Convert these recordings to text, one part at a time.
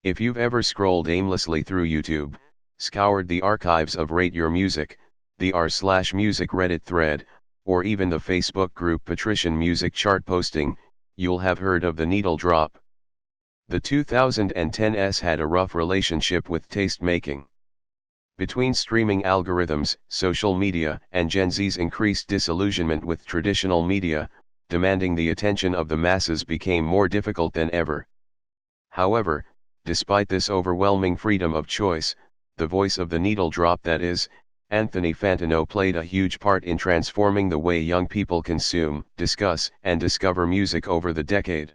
If you've ever scrolled aimlessly through YouTube, scoured the archives of Rate Your Music, the r/music Reddit thread, or even the Facebook group Patrician Music chart posting, you'll have heard of the needle drop. The 2010s had a rough relationship with taste-making. Between streaming algorithms, social media, and Gen Z's increased disillusionment with traditional media, demanding the attention of the masses became more difficult than ever. However, despite this overwhelming freedom of choice, the voice of the needle drop, that is, Anthony Fantano, played a huge part in transforming the way young people consume, discuss, and discover music over the decade.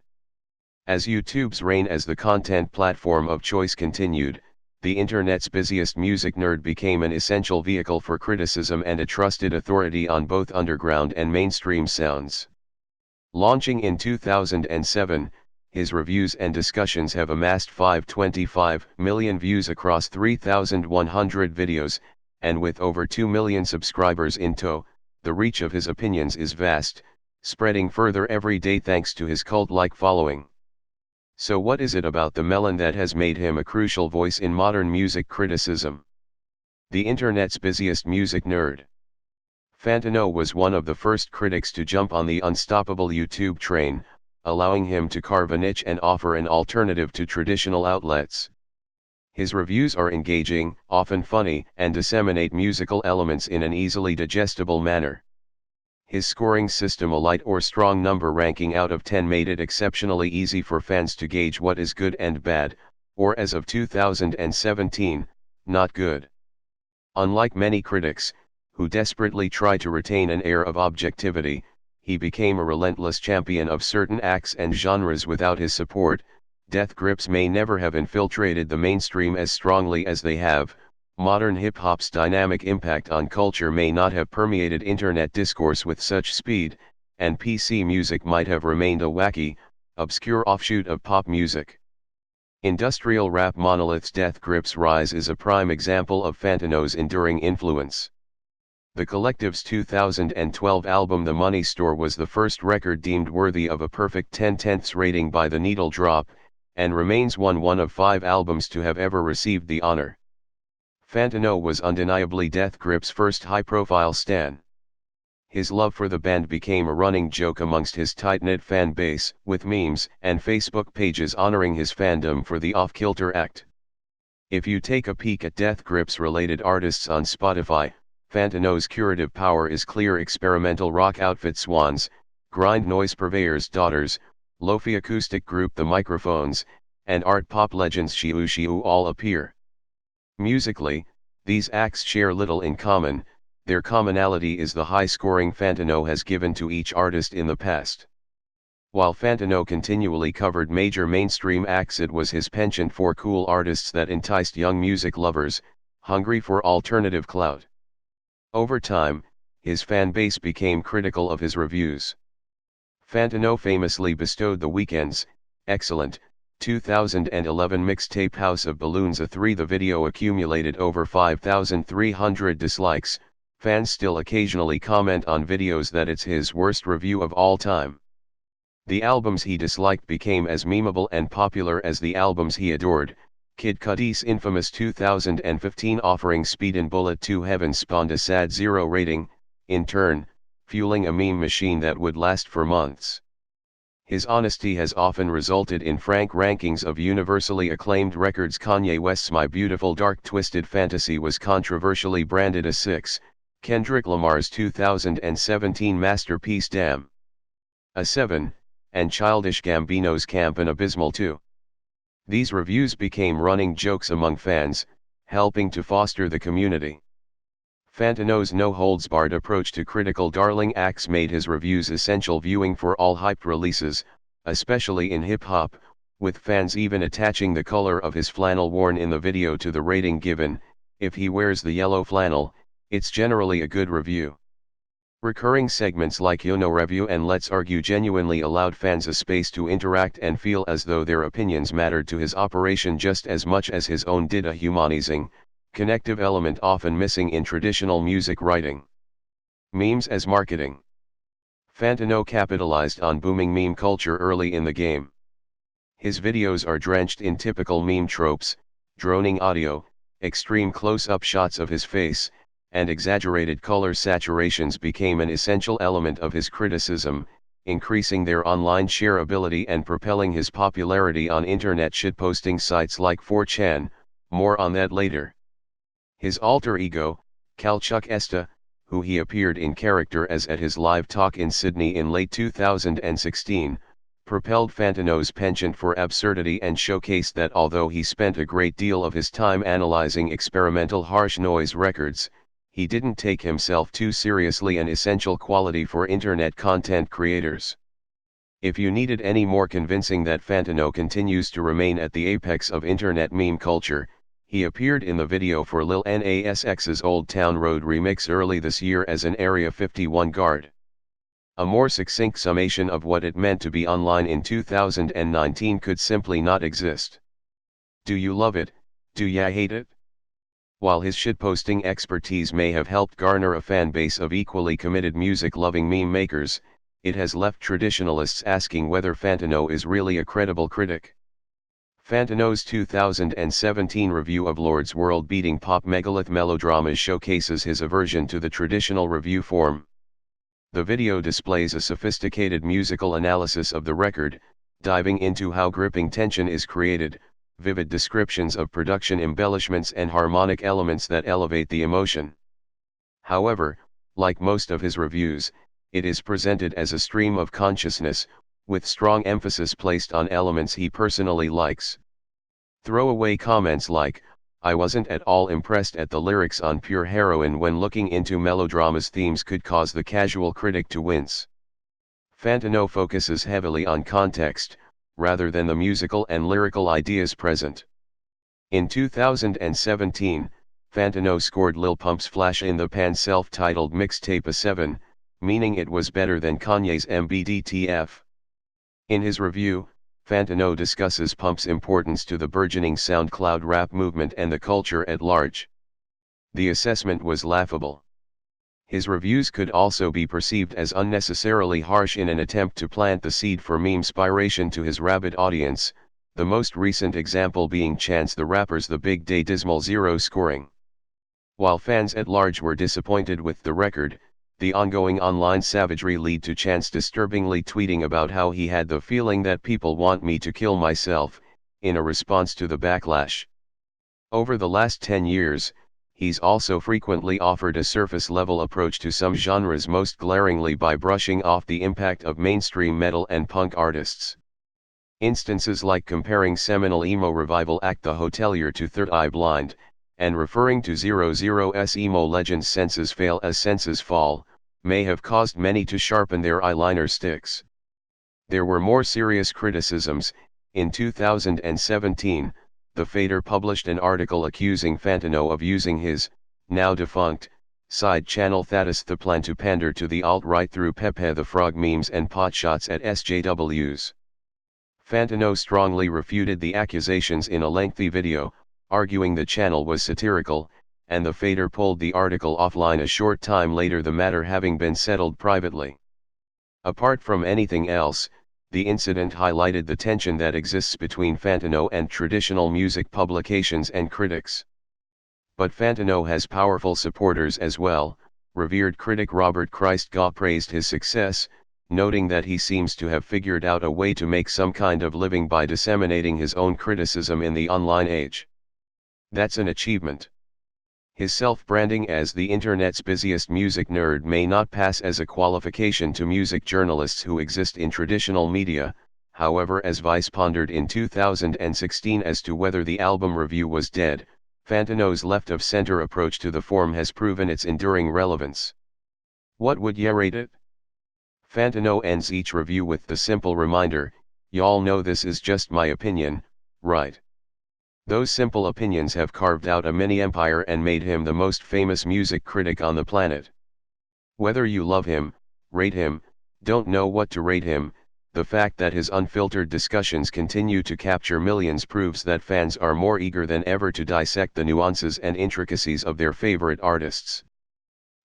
As YouTube's reign as the content platform of choice continued, the internet's busiest music nerd became an essential vehicle for criticism and a trusted authority on both underground and mainstream sounds. Launching in 2007, his reviews and discussions have amassed 525 million views across 3,100 videos, and with over 2 million subscribers in tow, the reach of his opinions is vast, spreading further every day thanks to his cult-like following. So what is it about the melon that has made him a crucial voice in modern music criticism? The internet's busiest music nerd. Fantano was one of the first critics to jump on the unstoppable YouTube train, allowing him to carve a niche and offer an alternative to traditional outlets. His reviews are engaging, often funny, and disseminate musical elements in an easily digestible manner. His scoring system, a light or strong number ranking out of 10, made it exceptionally easy for fans to gauge what is good and bad, or as of 2017, not good. Unlike many critics, who desperately try to retain an air of objectivity, he became a relentless champion of certain acts and genres. Without his support, death grips may never have infiltrated the mainstream as strongly as they have. Modern hip-hop's dynamic impact on culture may not have permeated internet discourse with such speed, and PC music might have remained a wacky, obscure offshoot of pop music. Industrial rap monolith's Death Grip's rise is a prime example of Fantano's enduring influence. The collective's 2012 album The Money Store was the first record deemed worthy of a perfect 10/10 rating by the needle drop, and remains one of 5 albums to have ever received the honor. Fantano was undeniably Death Grip's first high-profile stan. His love for the band became a running joke amongst his tight-knit fan base, with memes and Facebook pages honoring his fandom for the off-kilter act. If you take a peek at Death Grip's related artists on Spotify, Fantano's curative power is clear. Experimental rock outfit Swans, grind noise purveyors Daughters, lofi acoustic group The Microphones, and art pop legends Shiu all appear. Musically, these acts share little in common. Their commonality is the high scoring Fantano has given to each artist in the past. While Fantano continually covered major mainstream acts, it was his penchant for cool artists that enticed young music lovers, hungry for alternative clout. Over time, his fan base became critical of his reviews. Fantano famously bestowed The Weeknd's excellent 2011 mixtape House of Balloons a 3. The video accumulated over 5,300 dislikes. Fans still occasionally comment on videos that it's his worst review of all time. The albums he disliked became as memeable and popular as the albums he adored. Kid Cudi's infamous 2015 offering Speedin' Bullet to Heaven spawned a sad 0 rating, in turn, fueling a meme machine that would last for months. His honesty has often resulted in frank rankings of universally acclaimed records. Kanye West's My Beautiful Dark Twisted Fantasy was controversially branded a 6, Kendrick Lamar's 2017 masterpiece Damn! A 7, and Childish Gambino's Camp an abysmal 2. These reviews became running jokes among fans, helping to foster the community. Fantano's no-holds-barred approach to critical darling acts made his reviews essential viewing for all hyped releases, especially in hip-hop, with fans even attaching the color of his flannel worn in the video to the rating given. If he wears the yellow flannel, it's generally a good review. Recurring segments like Yo No Review and Let's Argue genuinely allowed fans a space to interact and feel as though their opinions mattered to his operation just as much as his own did, a humanizing, connective element often missing in traditional music writing. Memes as marketing. Fantano capitalized on booming meme culture early in the game. His videos are drenched in typical meme tropes, droning audio, extreme close-up shots of his face, and exaggerated color saturations became an essential element of his criticism, increasing their online shareability and propelling his popularity on internet shitposting sites like 4chan, more on that later. His alter ego, Kalchuk Esta, who he appeared in character as at his live talk in Sydney in late 2016, propelled Fantano's penchant for absurdity and showcased that although he spent a great deal of his time analyzing experimental harsh noise records, he didn't take himself too seriously, an essential quality for internet content creators. If you needed any more convincing that Fantano continues to remain at the apex of internet meme culture, he appeared in the video for Lil Nas X's Old Town Road remix early this year as an Area 51 guard. A more succinct summation of what it meant to be online in 2019 could simply not exist. Do you love it? Do ya hate it? While his shitposting expertise may have helped garner a fan base of equally committed music-loving meme makers, it has left traditionalists asking whether Fantano is really a credible critic. Fantano's 2017 review of Lord's world-beating pop megalith melodramas showcases his aversion to the traditional review form. The video displays a sophisticated musical analysis of the record, diving into how gripping tension is created, vivid descriptions of production embellishments and harmonic elements that elevate the emotion. However, like most of his reviews, it is presented as a stream of consciousness, with strong emphasis placed on elements he personally likes. Throwaway comments like, "I wasn't at all impressed at the lyrics on Pure Heroin" when looking into melodrama's themes could cause the casual critic to wince. Fantano focuses heavily on context, rather than the musical and lyrical ideas present. In 2017, Fantano scored Lil Pump's Flash in the Pan self-titled mixtape a 7, meaning it was better than Kanye's MBDTF. In his review, Fantano discusses Pump's importance to the burgeoning SoundCloud rap movement and the culture at large. The assessment was laughable. His reviews could also be perceived as unnecessarily harsh in an attempt to plant the seed for meme-spiration to his rabid audience, the most recent example being Chance the Rapper's The Big Day dismal 0 scoring. While fans at large were disappointed with the record, the ongoing online savagery led to Chance disturbingly tweeting about how he had the feeling that people want me to kill myself, in a response to the backlash. Over the last 10 years, he's also frequently offered a surface-level approach to some genres, most glaringly by brushing off the impact of mainstream metal and punk artists. Instances like comparing seminal emo revival act The Hotelier to Third Eye Blind, and referring to 00's emo legends Senses Fail as Senses Fall, may have caused many to sharpen their eyeliner sticks. There were more serious criticisms. In 2017, The Fader published an article accusing Fantano of using his, now defunct, side channel Thaddeus the Plan to pander to the alt-right through Pepe the Frog memes and potshots at SJWs. Fantano strongly refuted the accusations in a lengthy video, arguing the channel was satirical, and the Fader pulled the article offline a short time later, the matter having been settled privately. Apart from anything else, the incident highlighted the tension that exists between Fantano and traditional music publications and critics. But Fantano has powerful supporters as well. Revered critic Robert Christgau praised his success, noting that he seems to have figured out a way to make some kind of living by disseminating his own criticism in the online age. That's an achievement. His self-branding as the internet's busiest music nerd may not pass as a qualification to music journalists who exist in traditional media. However, as Vice pondered in 2016 as to whether the album review was dead, Fantano's left-of-center approach to the form has proven its enduring relevance. What would ya rate it? Fantano ends each review with the simple reminder, "Y'all know this is just my opinion, right?" Those simple opinions have carved out a mini-empire and made him the most famous music critic on the planet. Whether you love him, rate him, don't know what to rate him, the fact that his unfiltered discussions continue to capture millions proves that fans are more eager than ever to dissect the nuances and intricacies of their favorite artists.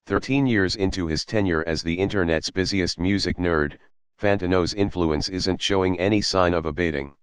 13 years into his tenure as the internet's busiest music nerd, Fantano's influence isn't showing any sign of abating.